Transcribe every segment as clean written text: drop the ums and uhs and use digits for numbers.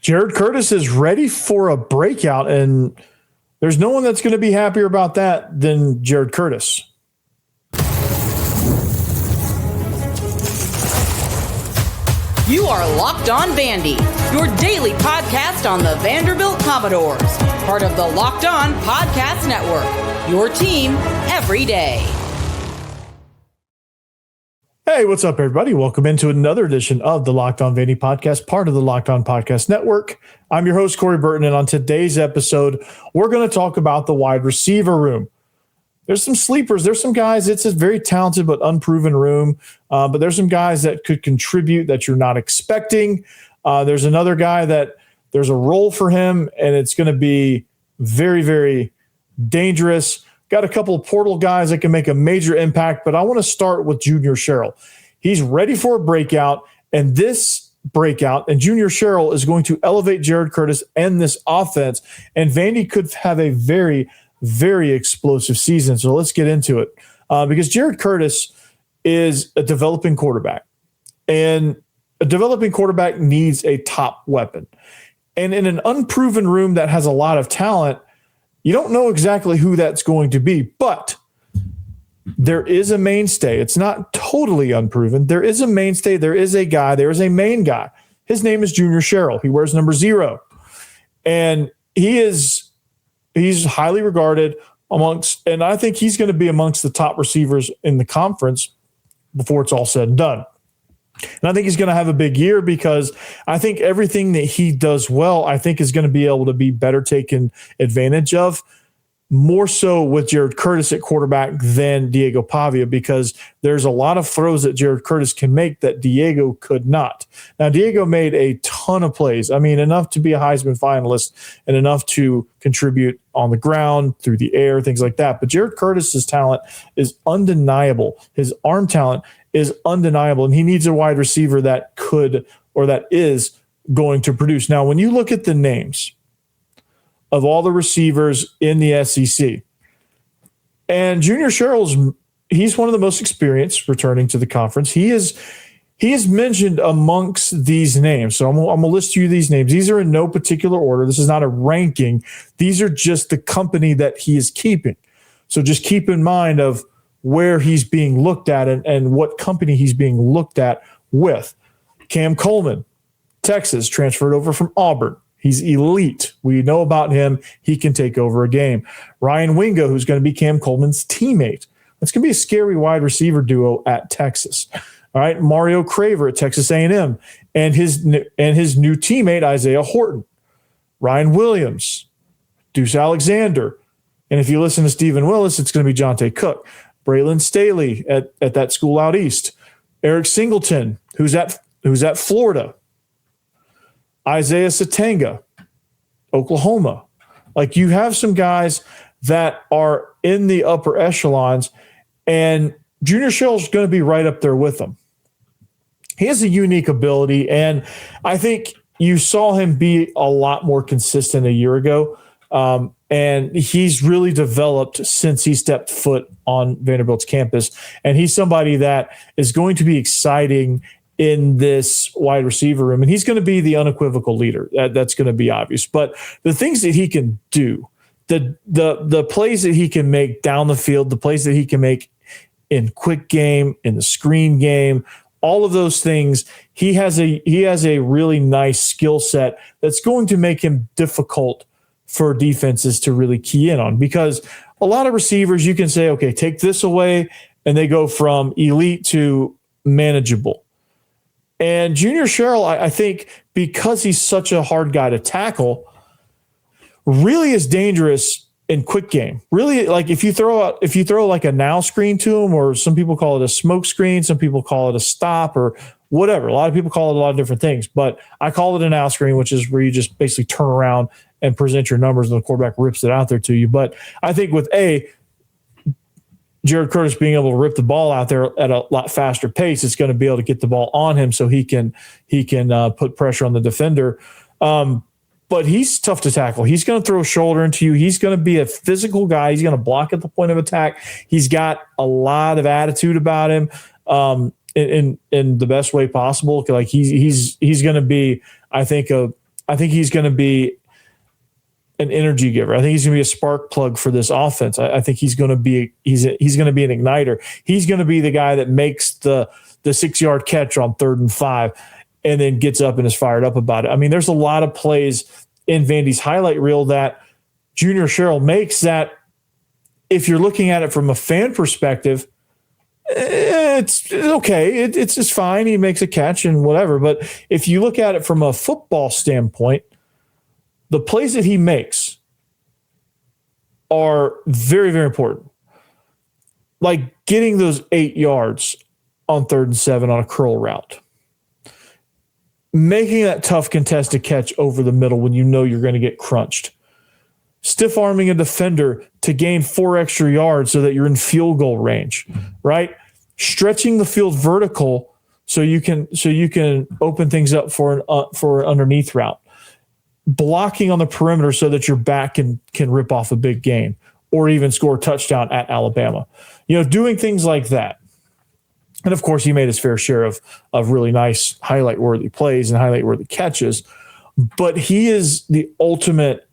Jared Curtis is ready for a breakout, and there's no one that's going to be happier about that than Jared Curtis. You are Locked On Vandy, your daily podcast on the Vanderbilt Commodores, part of the Locked On Podcast Network, your team every day. Hey, what's up, everybody? Welcome into another edition of the Locked On Vandy podcast, part of the Locked On Podcast Network. I'm your host, Corey Burton, and on today's episode, we're going to talk about the wide receiver room. There's some sleepers. There's some guys. It's a very talented but unproven room, but there's some guys that could contribute that you're not expecting. There's another guy that there's a role for him, and it's going to be very, very dangerous. Got a couple of portal guys that can make a major impact, but I want to start with Junior Sherrill. He's ready for a breakout, and this breakout, and Junior Sherrill is going to elevate Jared Curtis and this offense, and Vandy could have a very, very explosive season. So let's get into it, because Jared Curtis is a developing quarterback, and a developing quarterback needs a top weapon. And in an unproven room that has a lot of talent, you don't know exactly who that's going to be, but there is a mainstay. It's not totally unproven. There is a mainstay. There is a guy. There is a main guy. His name is Junior Sherrill. He wears number 0. And he's highly regarded amongst, and I think he's going to be amongst the top receivers in the conference before it's all said and done. And I think he's going to have a big year because I think everything that he does well, I think is going to be able to be better taken advantage of, more so with Jared Curtis at quarterback than Diego Pavia, because there's a lot of throws that Jared Curtis can make that Diego could not. Now, Diego made a ton of plays. I mean, enough to be a Heisman finalist and enough to contribute on the ground, through the air, things like that. But Jared Curtis's talent is undeniable. His arm talent is undeniable, and he needs a wide receiver that could, or that is going to produce. Now, when you look at the names of all the receivers in the SEC, and Junior Sherrill's, he's one of the most experienced returning to the conference. He is mentioned amongst these names. So I'm going to list you these names. These are in no particular order. This is not a ranking. These are just the company that he is keeping. So just keep in mind of where he's being looked at and what company he's being looked at with. Cam Coleman, Texas, transferred over from Auburn. He's elite. We know about him. He can take over a game. Ryan Wingo, who's going to be Cam Coleman's teammate. That's going to be a scary wide receiver duo at Texas. All right, Mario Craver at Texas A&M, and his new teammate Isaiah Horton. Ryan Williams, Deuce Alexander, and if you listen to Stephen Willis, it's going to be Jonte Cook. Braylon Staley at that school out east. Eric Singleton, who's at Florida. Isaiah Satanga, Oklahoma. Like, you have some guys that are in the upper echelons, and Junior Sherrill's going to be right up there with them. He has a unique ability, and I think you saw him be a lot more consistent a year ago. And he's really developed since he stepped foot on Vanderbilt's campus. And he's somebody that is going to be exciting in this wide receiver room. And he's going to be the unequivocal leader. That's going to be obvious. But the things that he can do, the plays that he can make down the field, the plays that he can make in quick game, in the screen game, all of those things, he has a really nice skill set that's going to make him difficult for defenses to really key in on, because a lot of receivers, you can say, okay, take this away, and they go from elite to manageable. And Junior Sherrill, I think, because he's such a hard guy to tackle, really is dangerous in quick game. Really, like if you throw like a now screen to him, or some people call it a smoke screen, some people call it a stop, or whatever. A lot of people call it a lot of different things, but I call it a now screen, which is where you just basically turn around and present your numbers and the quarterback rips it out there to you. But I think with Jared Curtis being able to rip the ball out there at a lot faster pace, it's going to be able to get the ball on him so he can put pressure on the defender. But he's tough to tackle. He's going to throw a shoulder into you. He's going to be a physical guy. He's going to block at the point of attack. He's got a lot of attitude about him in the best way possible. Like he's going to be, I think, I think he's going to be an energy giver. I think he's going to be a spark plug for this offense. I think he's going to be he's going to be an igniter. He's going to be the guy that makes the 6-yard catch on 3rd and 5 and then gets up and is fired up about it. I mean, there's a lot of plays in Vandy's highlight reel that Junior Sherrill makes that if you're looking at it from a fan perspective, it's okay. It's just fine. He makes a catch and whatever. But if you look at it from a football standpoint, the plays that he makes are very, very important. Like getting those 8 yards on 3rd and 7 on a curl route. Making that tough contested catch over the middle when you know you're going to get crunched. Stiff arming a defender to gain 4 extra yards so that you're in field goal range, right? Stretching the field vertical so you can open things up for an underneath route. Blocking on the perimeter so that your back can rip off a big gain or even score a touchdown at Alabama. Doing things like that. And of course, he made his fair share of really nice highlight-worthy plays and highlight-worthy catches. But he is the ultimate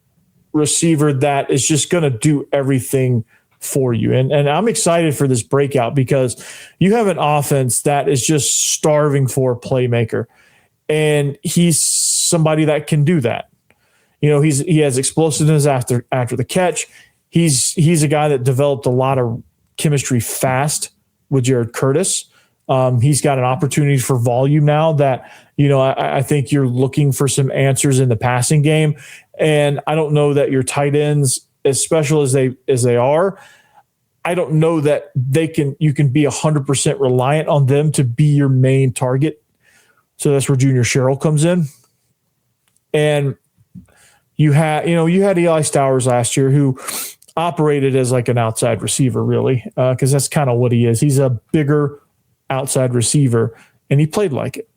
receiver that is just going to do everything for you. And I'm excited for this breakout because you have an offense that is just starving for a playmaker. And he's somebody that can do that. He has explosiveness after the catch. He's a guy that developed a lot of chemistry fast with Jared Curtis. He's got an opportunity for volume now that, I think you're looking for some answers in the passing game. And I don't know that your tight ends, as special as they are, I don't know that you can be 100% reliant on them to be your main target. So that's where Junior Sherrill comes in. And you had Eli Stowers last year who operated as like an outside receiver, really, because that's kind of what he is. He's a bigger outside receiver, and he played like it.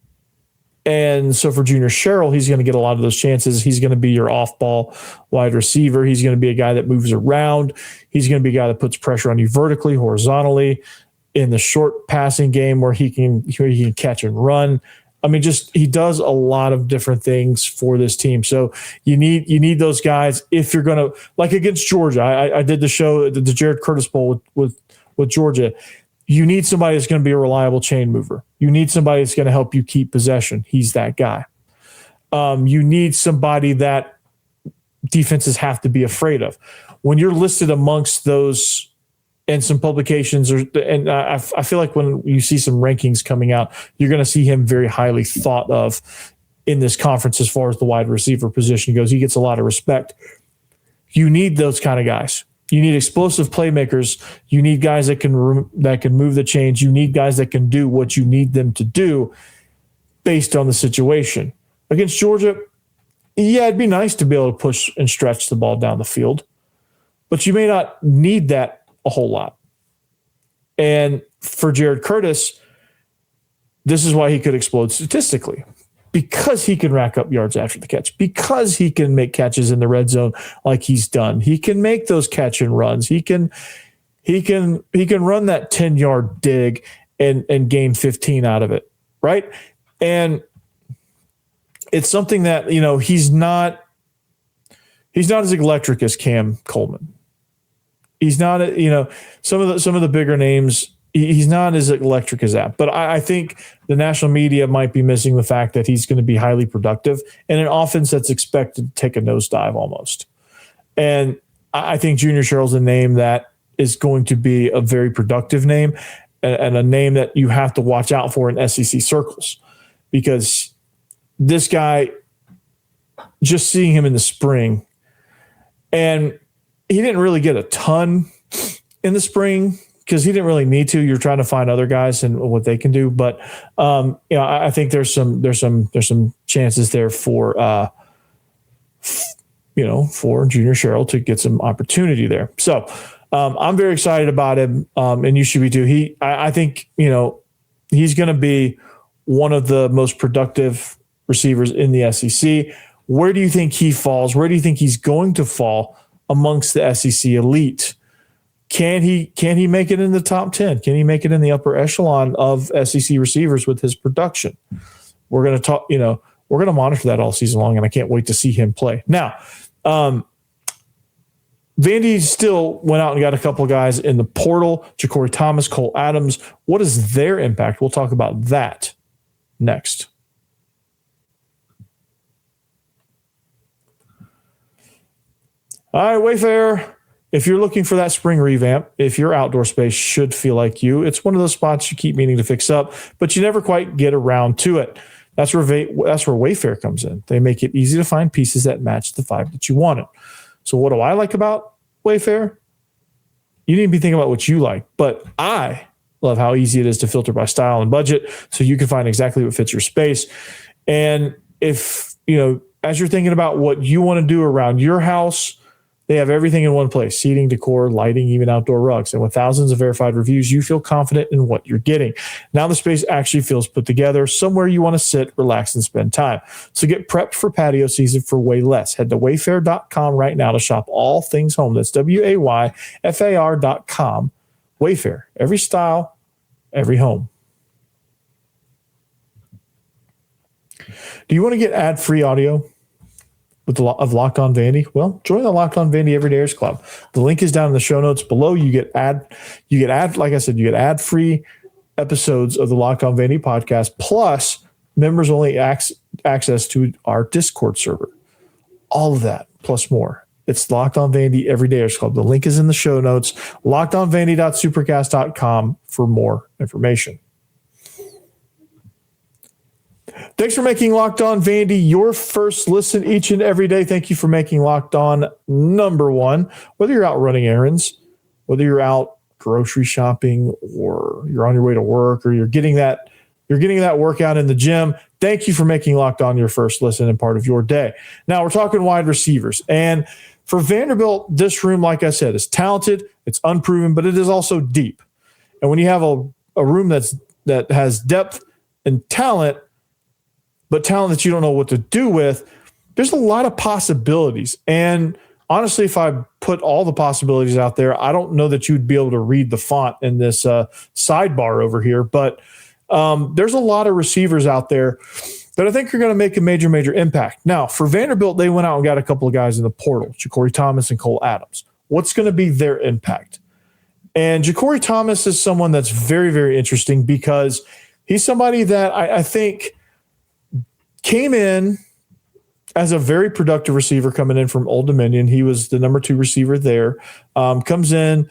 And so for Junior Sherrill, he's going to get a lot of those chances. He's going to be your off-ball wide receiver. He's going to be a guy that moves around. He's going to be a guy that puts pressure on you vertically, horizontally, in the short passing game where he can catch and run. I mean, he does a lot of different things for this team. So you need those guys if you're going to, like against Georgia. I did the show, the Jared Curtis Bowl with Georgia. You need somebody that's going to be a reliable chain mover. You need somebody that's going to help you keep possession. He's that guy. You need somebody that defenses have to be afraid of. When you're listed amongst those in some publications, I feel like when you see some rankings coming out, you're going to see him very highly thought of in this conference as far as the wide receiver position goes. He gets a lot of respect. You need those kind of guys. You need explosive playmakers. You need guys that can move the chains. You need guys that can do what you need them to do based on the situation. Against Georgia, yeah, it'd be nice to be able to push and stretch the ball down the field, but you may not need that a whole lot. And for Jared Curtis, this is why he could explode statistically. Because he can rack up yards after the catch, because he can make catches in the red zone like he's done. He can make those catch and runs. He can run that 10-yard dig and gain 15 out of it, right? And it's something that, he's not as electric as Cam Coleman. He's not, some of the bigger names. He's not as electric as that. But I think the national media might be missing the fact that he's going to be highly productive in an offense that's expected to take a nosedive almost. And I think Junior Sherrill's a name that is going to be a very productive name and a name that you have to watch out for in SEC circles. Because this guy, just seeing him in the spring, and he didn't really get a ton in the spring, because he didn't really need to. You're trying to find other guys and what they can do, but I think there's some chances there for Junior Sherrill to get some opportunity there. So I'm very excited about him, and you should be too. I think he's going to be one of the most productive receivers in the SEC. Where do you think he falls? Where do you think he's going to fall amongst the SEC elite? Can he make it in the top 10? Can he make it in the upper echelon of SEC receivers with his production? We're going to talk, we're going to monitor that all season long, and I can't wait to see him play. Now, Vandy still went out and got a couple of guys in the portal, Ja'Cory Thomas, Cole Adams. What is their impact? We'll talk about that next. All right, Wayfair. If you're looking for that spring revamp, if your outdoor space should feel like you, it's one of those spots you keep meaning to fix up, but you never quite get around to it. That's where Wayfair comes in. They make it easy to find pieces that match the vibe that you wanted. So what do I like about Wayfair? You need to be thinking about what you like, but I love how easy it is to filter by style and budget so you can find exactly what fits your space. And if, as you're thinking about what you want to do around your house, they have everything in one place: seating, decor, lighting, even outdoor rugs. And with thousands of verified reviews, you feel confident in what you're getting. Now the space actually feels put together, somewhere you want to sit, relax, and spend time. So get prepped for patio season for way less. Head to wayfair.com right now to shop all things home. That's WAYFAR.com. Wayfair. Every style, every home. Do you want to get ad-free audio of Locked On Vandy? Well, join the Locked On Vandy Everydayers Club. The link is down in the show notes below. You get like I said, you get ad-free episodes of the Locked On Vandy podcast, plus members only access to our Discord server. All of that, plus more. It's Locked On Vandy Everydayers Club. The link is in the show notes. LockedOnVandy.supercast.com for more information. Thanks for making Locked On Vandy your first listen each and every day. Thank you for making Locked On number one. Whether you're out running errands, whether you're out grocery shopping, or you're on your way to work, or you're getting that workout in the gym, thank you for making Locked On your first listen and part of your day. Now we're talking wide receivers. And for Vanderbilt, this room, like I said, is talented, it's unproven, but it is also deep. And when you have a room that has depth and talent, but talent that you don't know what to do with, there's a lot of possibilities. And honestly, if I put all the possibilities out there, I don't know that you'd be able to read the font in this sidebar over here. But there's a lot of receivers out there that I think are going to make a major, major impact. Now, for Vanderbilt, they went out and got a couple of guys in the portal, Ja'Cory Thomas and Cole Adams. What's going to be their impact? And Ja'Cory Thomas is someone that's very, very interesting because he's somebody that I think came in as a very productive receiver coming in from Old Dominion. He was the number 2 receiver there. Comes in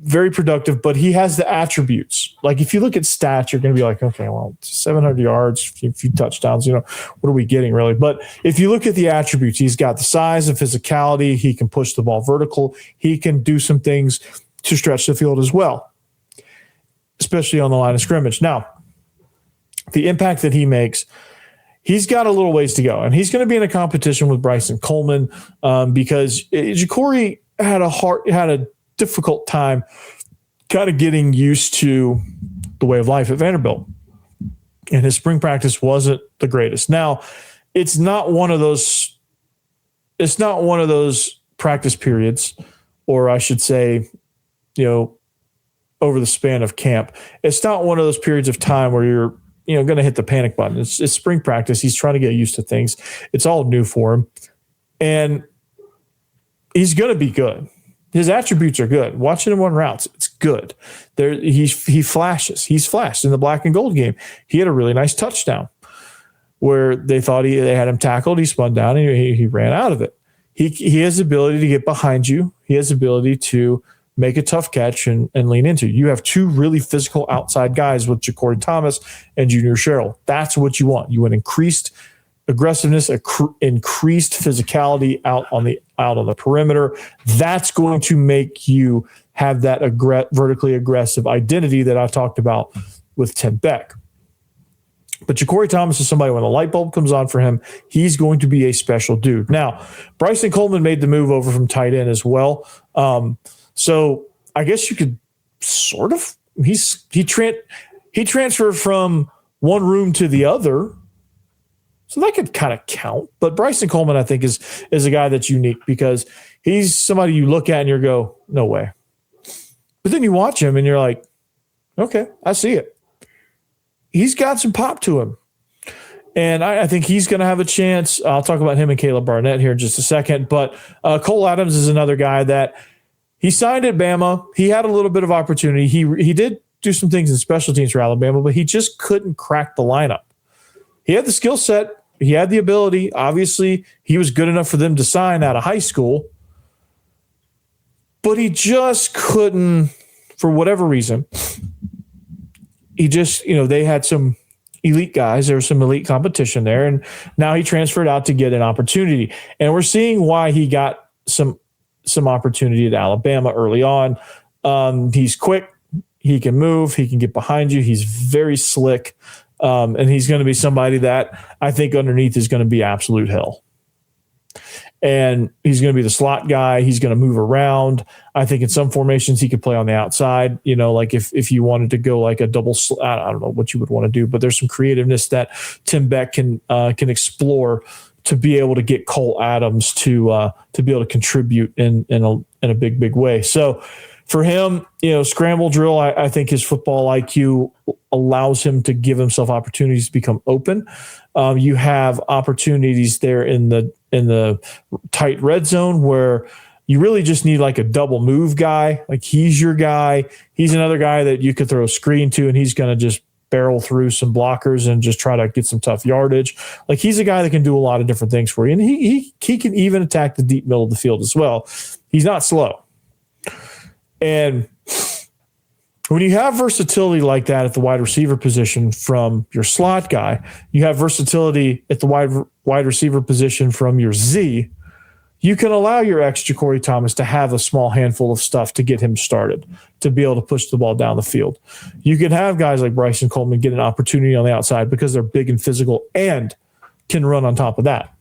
very productive, but he has the attributes. Like if you look at stats, you're going to be like, okay, well, 700 yards, a few touchdowns, what are we getting really? But if you look at the attributes, he's got the size and physicality. He can push the ball vertical. He can do some things to stretch the field as well, especially on the line of scrimmage. Now, the impact that he makes, he's got a little ways to go, and he's going to be in a competition with Bryson Coleman because Ja'Cory had a difficult time kind of getting used to the way of life at Vanderbilt, and his spring practice wasn't the greatest. Now, it's not one of those practice periods, or I should say, over the span of camp. It's not one of those periods of time where you're going to hit the panic button. It's spring practice. He's trying to get used to things. It's all new for him. And he's going to be good. His attributes are good. Watching him on routes, it's good. He flashes. He's flashed in the black and gold game. He had a really nice touchdown where they thought they had him tackled. He spun down and he ran out of it. He has the ability to get behind you. He has the ability to make a tough catch and lean into. You have 2 really physical outside guys with Ja'Cory Thomas and Junior Sherrill. That's what you want. You want increased aggressiveness, increased physicality out on the perimeter. That's going to make you have that vertically aggressive identity that I talked about with Tim Beck. But Ja'Cory Thomas is somebody, when the light bulb comes on for him, he's going to be a special dude. Now, Bryson Coleman made the move over from tight end as well. So I guess you could sort of he transferred from one room to the other, so that could kind of count. But Bryson Coleman, I think, is a guy that's unique because he's somebody you look at and you go, no way. But then you watch him and you're like, okay, I see it. He's got some pop to him. And I think he's going to have a chance. I'll talk about him and Kayleb Barnett here in just a second. But Cole Adams is another guy that he signed at Bama. He had a little bit of opportunity. He did do some things in special teams for Alabama, but he just couldn't crack the lineup. He had the skill set. He had the ability. Obviously, he was good enough for them to sign out of high school. But he just couldn't, for whatever reason. He just, they had some elite guys. There was some elite competition there. And now he transferred out to get an opportunity. And we're seeing why he got some opportunity at Alabama early on. He's quick. He can move. He can get behind you. He's very slick. And he's going to be somebody that I think underneath is going to be absolute hell. And he's going to be the slot guy. He's going to move around. I think in some formations he could play on the outside. Like if you wanted to go like a double, I don't know what you would want to do, but there's some creativeness that Tim Beck can explore to be able to get Cole Adams to be able to contribute in a big way. So for him, scramble drill, I think his football IQ allows him to give himself opportunities to become open. You have opportunities there in the tight red zone where you really just need like a double move guy. Like he's your guy. He's another guy that you could throw a screen to, and he's going to just barrel through some blockers and just try to get some tough yardage. Like he's a guy that can do a lot of different things for you. And he can even attack the deep middle of the field as well. He's not slow. And when you have versatility like that at the wide receiver position from your slot guy, you have versatility at the wide receiver position from your Z, you can allow your ex Ja'Cory Thomas to have a small handful of stuff to get him started, to be able to push the ball down the field. You can have guys like Bryson Coleman get an opportunity on the outside because they're big and physical and can run on top of that.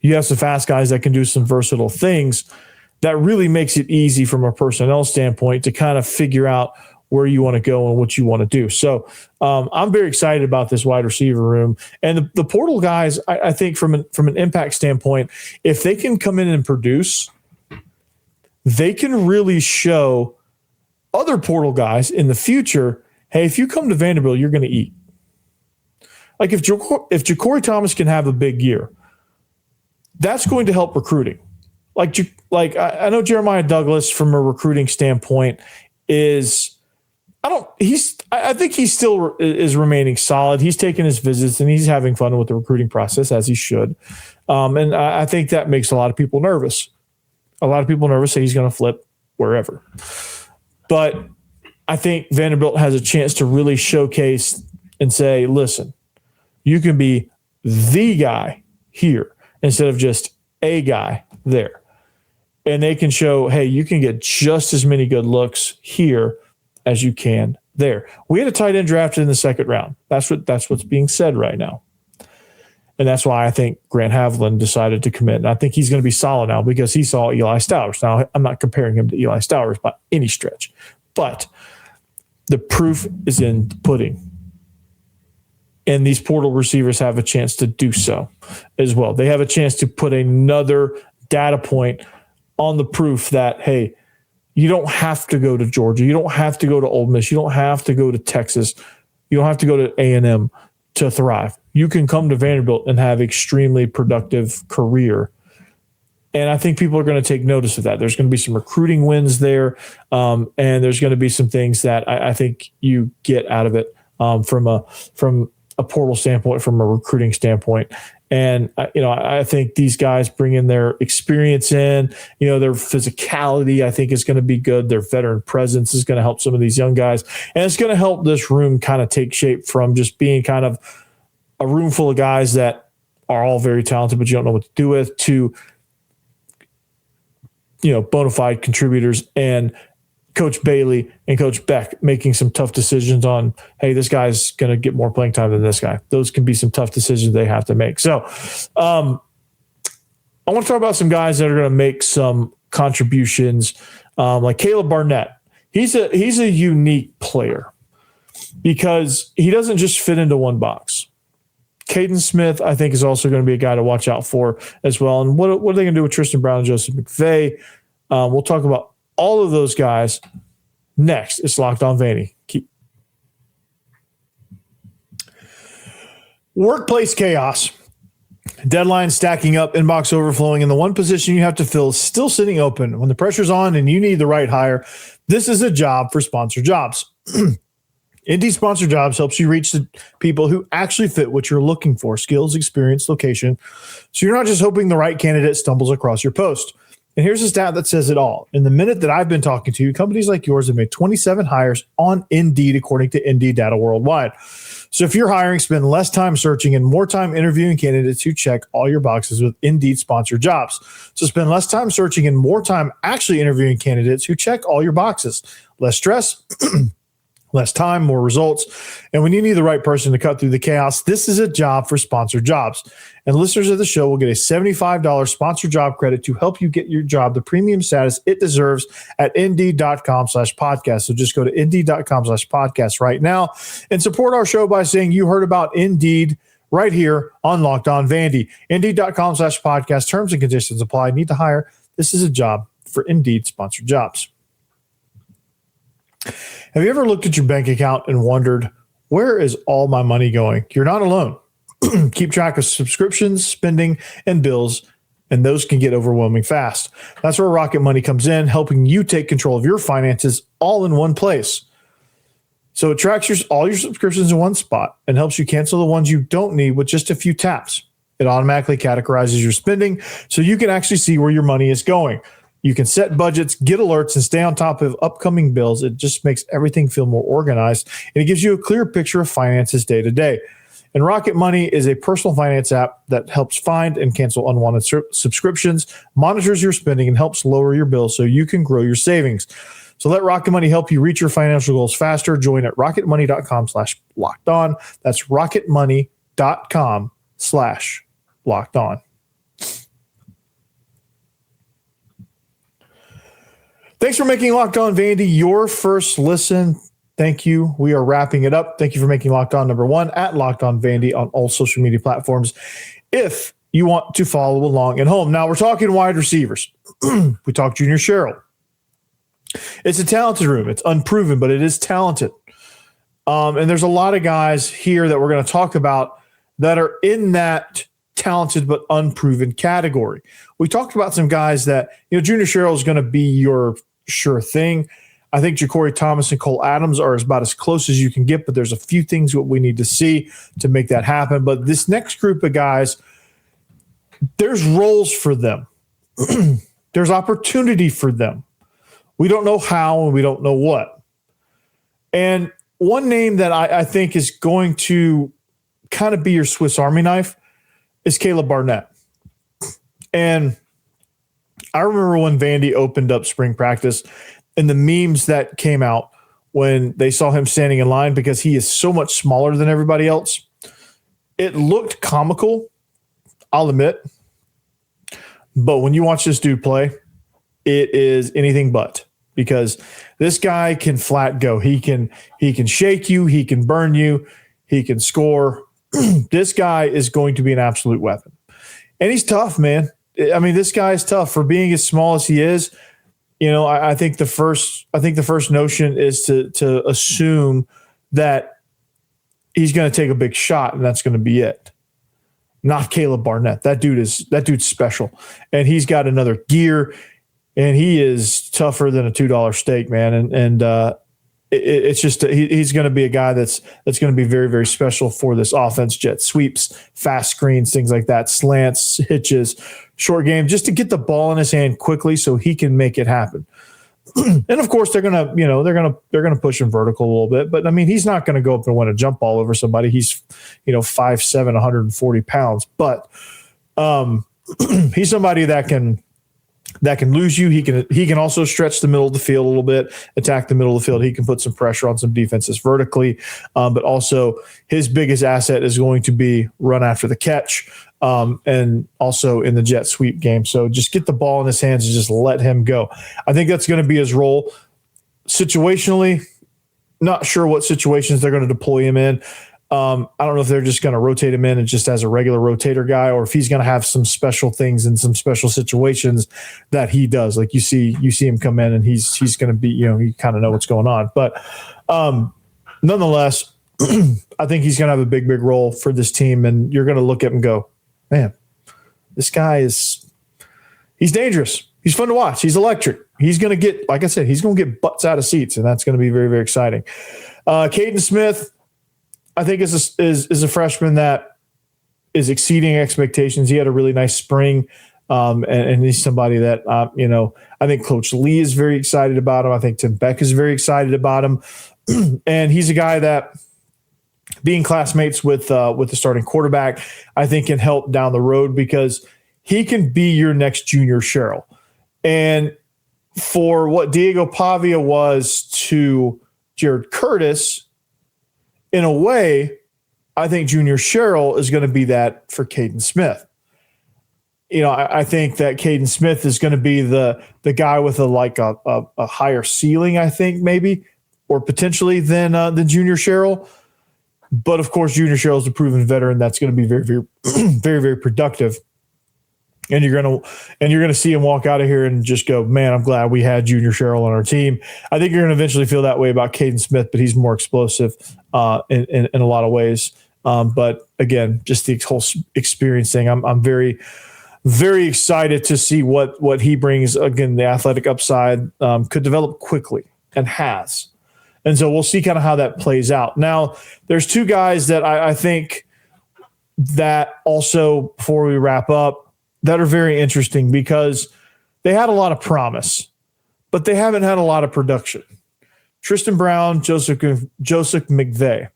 You have some fast guys that can do some versatile things. That really makes it easy from a personnel standpoint to kind of figure out where you want to go and what you want to do. So I'm very excited about this wide receiver room. And the portal guys, I think from an impact standpoint, if they can come in and produce, they can really show other portal guys in the future, hey, if you come to Vanderbilt, you're going to eat. Like if Ja'Cory Thomas can have a big year, that's going to help recruiting. Like I know Jeremiah Douglas from a recruiting standpoint I think he still is remaining solid. He's taking his visits and he's having fun with the recruiting process as he should. And I think that makes a lot of people nervous. A lot of people nervous that he's going to flip wherever. But I think Vanderbilt has a chance to really showcase and say, listen, you can be the guy here instead of just a guy there. And they can show, hey, you can get just as many good looks here as you can there. We had a tight end drafted in the second round. That's what's being said right now. And that's why I think Grant Haviland decided to commit. And I think he's going to be solid now because he saw Eli Stowers. Now, I'm not comparing him to Eli Stowers by any stretch, but the proof is in the pudding. And these portal receivers have a chance to do so as well. They have a chance to put another data point on the proof that, hey, you don't have to go to Georgia. You don't have to go to Ole Miss. You don't have to go to Texas. You don't have to go to A&M to thrive. You can come to Vanderbilt and have extremely productive career. And I think people are going to take notice of that. There's going to be some recruiting wins there, and there's going to be some things that I think you get out of it from a portal standpoint, from a recruiting standpoint. And, I think these guys bring in their experience in, their physicality, I think is going to be good. Their veteran presence is going to help some of these young guys. And it's going to help this room kind of take shape from just being kind of a room full of guys that are all very talented, but you don't know what to do with, to, bona fide contributors and Coach Bailey and Coach Beck making some tough decisions on, hey, this guy's going to get more playing time than this guy. Those can be some tough decisions they have to make. So I want to talk about some guys that are going to make some contributions, like Kayleb Barnett. He's a unique player because he doesn't just fit into one box. Kahden Smith, I think, is also going to be a guy to watch out for as well. And what are they going to do with Tristan Brown and Joseph McVay? We'll talk about all of those guys next. It's Locked On Vandy. Workplace chaos, deadlines stacking up, inbox overflowing, and the one position you have to fill is still sitting open. When the pressure's on and you need the right hire, this is a job for Sponsor Jobs. Indeed Sponsor Jobs helps you reach the people who actually fit what you're looking for: skills, experience, location. So you're not just hoping the right candidate stumbles across your post. And here's a stat that says it all. In the minute that I've been talking to you, companies like yours have made 27 hires on Indeed, according to Indeed data worldwide. So if you're hiring, spend less time searching and more time interviewing candidates who check all your boxes with Indeed Sponsored Jobs. So spend less time searching and more time actually interviewing candidates who check all your boxes. Less stress, less time, more results. And when you need the right person to cut through the chaos, this is a job for Sponsored Jobs. And listeners of the show will get a $75 sponsored job credit to help you get your job the premium status it deserves at Indeed.com/podcast. So just go to Indeed.com/podcast right now and support our show by saying you heard about Indeed right here on Locked On Vandy. Indeed.com/podcast. Terms and conditions apply. Need to hire? This is a job for Indeed Sponsored Jobs. Have you ever looked at your bank account and wondered, where is all my money going? You're not alone. Keep track of subscriptions, spending, and bills, and those can get overwhelming fast. That's where Rocket Money comes in, helping you take control of your finances all in one place. So it tracks all your subscriptions in one spot and helps you cancel the ones you don't need with just a few taps. It automatically categorizes your spending so you can actually see where your money is going. You can set budgets, get alerts, and stay on top of upcoming bills. It just makes everything feel more organized, and it gives you a clear picture of finances day to day. And Rocket Money is a personal finance app that helps find and cancel unwanted subscriptions, monitors your spending, and helps lower your bills so you can grow your savings. So let Rocket Money help you reach your financial goals faster. Join at rocketmoney.com/lockedon. That's rocketmoney.com/lockedon. Thanks for making Locked On Vandy your first listen. Thank you. We are wrapping it up. Thank you for making Locked On #1 at Locked On Vandy on all social media platforms, if you want to follow along at home. Now, we're talking wide receivers. We talked Junior Sherrill. It's a talented room. It's unproven, but it is talented. And there's a lot of guys here that we're going to talk about that are in that talented but unproven category. We talked about some guys that, Junior Sherrill is going to be your sure thing. I think Ja'Cory Thomas and Cole Adams are about as close as you can get, but there's a few things that we need to see to make that happen. But this next group of guys, there's roles for them. There's opportunity for them. We don't know how and we don't know what. And one name that I think is going to kind of be your Swiss Army knife is Kayleb Barnett. And I remember when Vandy opened up spring practice and the memes that came out when they saw him standing in line, because he is so much smaller than everybody else. It looked comical, I'll admit. But when you watch this dude play, it is anything but, because this guy can flat go. He can shake you. He can burn you. He can score. This guy is going to be an absolute weapon. And he's tough, man. I mean, this guy is tough for being as small as he is. I think the first notion is to assume that he's going to take a big shot and that's going to be it. Not Kayleb Barnett. That dude's special, and he's got another gear, and he is tougher than a $2 steak, man. It's just he's going to be a guy that's going to be very, very special for this offense. Jet sweeps, fast screens, things like that, slants, hitches, short game, just to get the ball in his hand quickly so he can make it happen. And of course, they're gonna push him vertical a little bit, but I mean, he's not going to go up and win a jump ball over somebody. He's 5'7", 140 pounds, but he's somebody that can lose you. He can also stretch the middle of the field a little bit, attack the middle of the field. He can put some pressure on some defenses vertically, but also his biggest asset is going to be run after the catch, and also in the jet sweep game. So just get the ball in his hands and just let him go. I think that's going to be his role. Situationally, not sure what situations they're going to deploy him in. I don't know if they're just going to rotate him in and just as a regular rotator guy, or if he's going to have some special things in some special situations that he does. Like you see him come in and he's going to be, you kind of know what's going on. But nonetheless, I think he's going to have a big, big role for this team. And you're going to look at him and go, man, this guy he's dangerous. He's fun to watch. He's electric. He's going to get, like I said, he's going to get butts out of seats, and that's going to be very, very exciting. Kahden Smith, I think is a freshman that is exceeding expectations. He had a really nice spring, and he's somebody that, I think Coach Lea is very excited about him. I think Tim Beck is very excited about him. And he's a guy that, being classmates with the starting quarterback, I think can help down the road because he can be your next Junior Sherrill. And for what Diego Pavia was to Jared Curtis, in a way, I think Junior Sherrill is going to be that for Kahden Smith. I think that Kahden Smith is going to be the guy with a higher ceiling, I think, maybe, or potentially than Junior Sherrill. But of course, Junior Sherrill is a proven veteran that's going to be very, very, very, very productive. And you're gonna see him walk out of here and just go, man, I'm glad we had Junior Sherrill on our team. I think you're gonna eventually feel that way about Kahden Smith, but he's more explosive in a lot of ways. But again, just the whole experience thing, I'm very, very excited to see what he brings. Again, the athletic upside could develop quickly and has. And so we'll see kind of how that plays out. Now, there's two guys that I think that also, before we wrap up, that are very interesting because they had a lot of promise, but they haven't had a lot of production. Tristan Brown, Joseph McVeigh,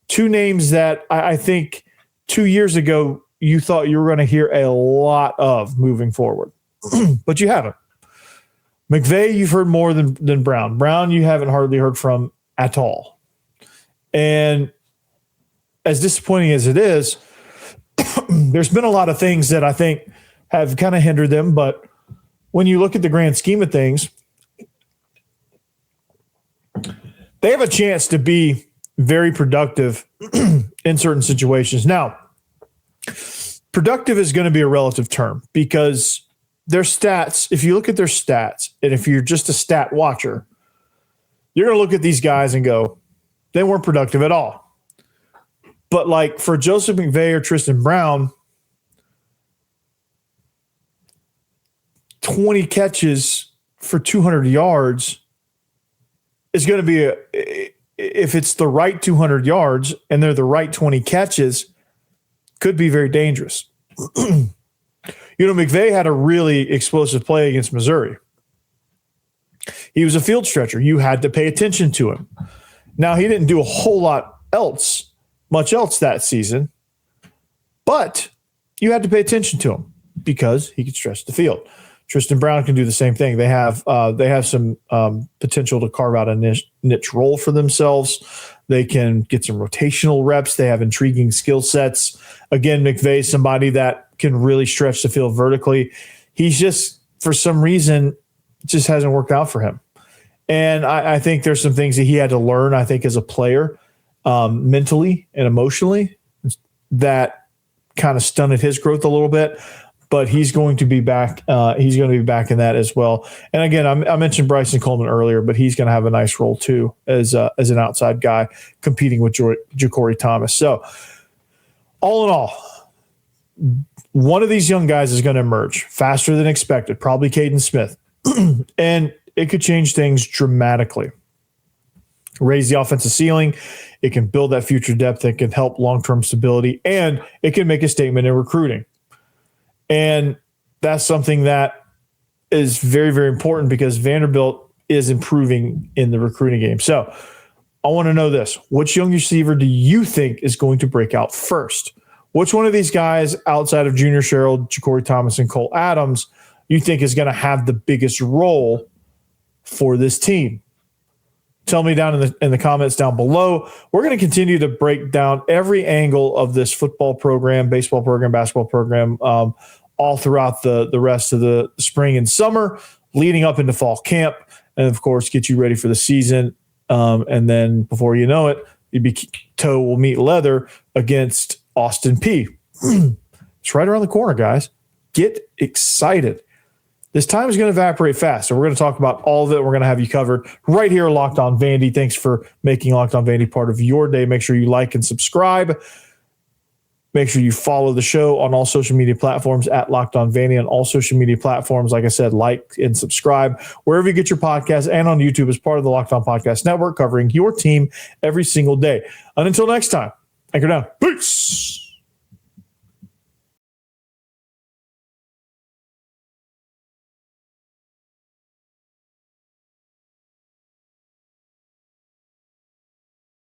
two names that I think 2 years ago you thought you were going to hear a lot of moving forward, but you haven't. McVeigh, you've heard more than Brown. Brown, you haven't hardly heard from at all. And as disappointing as it is, there's been a lot of things that I think have kind of hindered them. But when you look at the grand scheme of things, they have a chance to be very productive in certain situations. Now, productive is going to be a relative term because their stats, if you look at their stats, and if you're just a stat watcher, you're going to look at these guys and go, they weren't productive at all. But like for Joseph McVeigh or Tristan Brown, 20 catches for 200 yards is going to be if it's the right 200 yards and they're the right 20 catches, could be very dangerous. McVeigh had a really explosive play against Missouri. He was a field stretcher. You had to pay attention to him. Now, he didn't do a whole lot much else that season, but you had to pay attention to him because he could stretch the field. Tristan Brown can do the same thing. They have some potential to carve out a niche role for themselves. They can get some rotational reps. They have intriguing skill sets. Again, McVeigh, somebody that can really stretch the field vertically. He's just, for some reason, just hasn't worked out for him. And I think there's some things that he had to learn, I think, as a player, mentally and emotionally, that kind of stunted his growth a little bit. But he's going to be back. He's going to be back in that as well. And again, I mentioned Bryson Coleman earlier, but he's going to have a nice role too as an outside guy competing with Ja'Cory Thomas. So all in all, one of these young guys is going to emerge faster than expected, probably Kahden Smith. And it could change things dramatically. Raise the offensive ceiling. It can build that future depth. It can help long-term stability, and it can make a statement in recruiting. And that's something that is very, very important because Vanderbilt is improving in the recruiting game. So I want to know this. Which young receiver do you think is going to break out first? Which one of these guys outside of Junior Sherrill, Ja'Cory Thomas, and Cole Adams you think is going to have the biggest role for this team? Tell me down in the comments down below. We're going to continue to break down every angle of this football program, baseball program, basketball program, all throughout the rest of the spring and summer, leading up into fall camp, and of course, get you ready for the season. And then before you know it, toe will meet leather against Austin Peay. It's right around the corner, guys. Get excited. this time is going to evaporate fast. So we're going to talk about all of it. We're going to have you covered right here, Locked On Vandy. Thanks for making Locked On Vandy part of your day. Make sure you like and subscribe. Make sure you follow the show on all social media platforms at Locked On Vandy, on all social media platforms. Like I said, like and subscribe wherever you get your podcasts, and on YouTube as part of the Locked On Podcast Network, covering your team every single day. And until next time, anchor down. Peace.